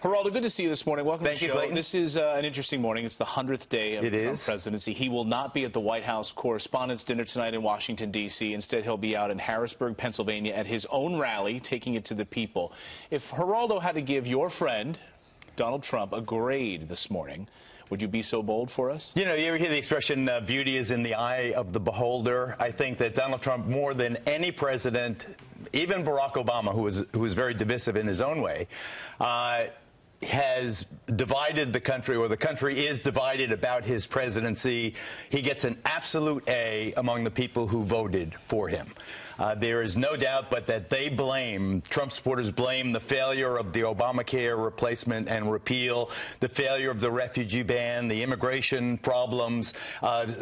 Geraldo, good to see you this morning. Welcome to the show. Clayton. This is an interesting morning. It's the 100th day of the Trump presidency. He will not be at the White House Correspondents' Dinner tonight in Washington, D.C. Instead, he'll be out in Harrisburg, Pennsylvania at his own rally, taking it to the people. If Geraldo had to give your friend, Donald Trump, a grade this morning, would you be so bold for us? You know, you ever hear the expression, beauty is in the eye of the beholder? I think that Donald Trump, more than any president, even Barack Obama, who was very divisive in his own way, has divided the country, or the country is divided about his presidency. He gets an absolute A among the people who voted for him. There is no doubt but that Trump supporters blame the failure of the Obamacare replacement and repeal, the failure of the refugee ban, the immigration problems,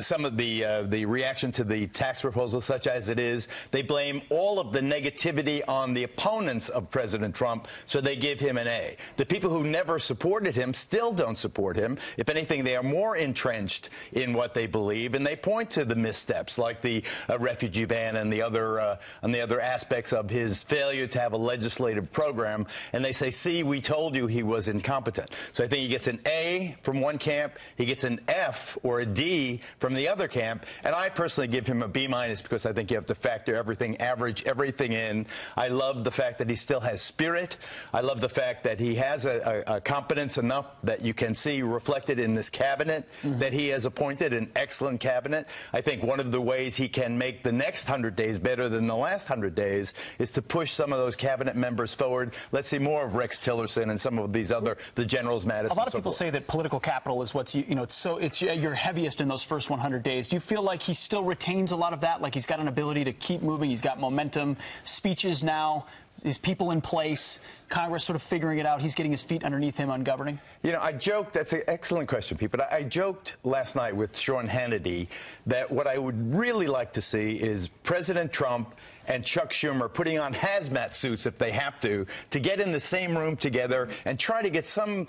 some of the reaction to the tax proposal such as it is. They blame all of the negativity on the opponents of President Trump, so they give him an A. The people who never supported him still don't support him. If anything, they are more entrenched in what they believe, and they point to the missteps like the refugee ban and the other aspects of his failure to have a legislative program, and they say, see, we told you he was incompetent. So I think he gets an A from one camp, he gets an F or a D from the other camp, and I personally give him a B- because I think you have to factor everything, average everything in. I love the fact that he still has spirit. I love the fact that he has a competence enough that you can see reflected in this cabinet, that he has appointed an excellent cabinet. I think one of the ways he can make the next 100 days better than the last 100 days is to push some of those cabinet members forward. Let's see more of Rex Tillerson and some of these other, the Generals Madison. A lot of people say that political capital is what's, it's your heaviest in those first 100 days. Do you feel like he still retains a lot of that? Like he's got an ability to keep moving, he's got momentum, speeches now, is people in place, Congress sort of figuring it out, he's getting his feet underneath him on governing? You know, I joked, that's an excellent question, Pete, but I joked last night with Sean Hannity that what I would really like to see is President Trump and Chuck Schumer putting on hazmat suits if they have to get in the same room together and try to get some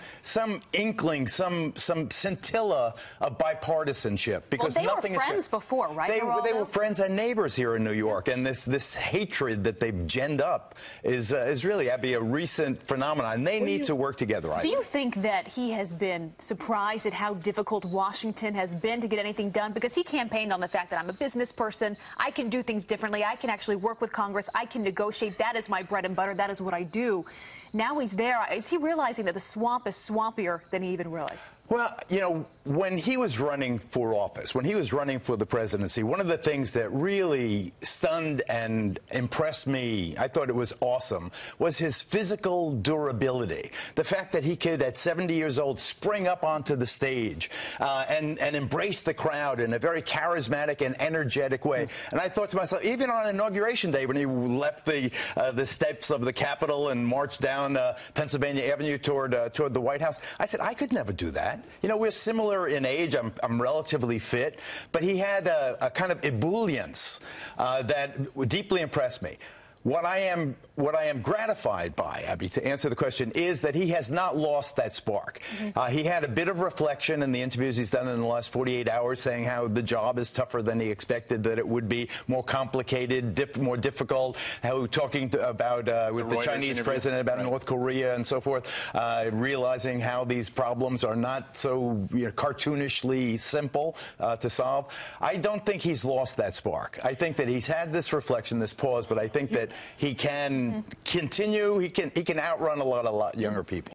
inkling, some scintilla of bipartisanship. Because well, they were friends before, right? They were friends and neighbors here in New York, and this hatred that they've ginned up is really, that'd be a recent phenomenon. They need to work together. Do you think that he has been surprised at how difficult Washington has been to get anything done? Because he campaigned on the fact that I'm a business person, I can do things differently, I can actually work with Congress, I can negotiate, that is my bread and butter, that is what I do. Now he's there. Is he realizing that the swamp is swampier than he even realized? Well, you know, when he was running for office, when he was running for the presidency, one of the things that really stunned and impressed me, I thought it was awesome, was his physical durability. The fact that he could, at 70 years old, spring up onto the stage and embrace the crowd in a very charismatic and energetic way. And I thought to myself, even on Inauguration Day, when he left the steps of the Capitol and marched down Pennsylvania Avenue toward the White House, I said, I could never do that. You know, we're similar in age. I'm relatively fit, but he had a kind of ebullience that deeply impressed me. What I am gratified by, Abby, to answer the question, is that he has not lost that spark. He had a bit of reflection in the interviews he's done in the last 48 hours, saying how the job is tougher than he expected, that it would be more complicated, more difficult, how talking about with the Chinese president about North Korea and so forth, realizing how these problems are not so cartoonishly simple to solve. I don't think he's lost that spark. I think that he's had this reflection, this pause, but I think that he can continue, he can outrun a lot of younger people.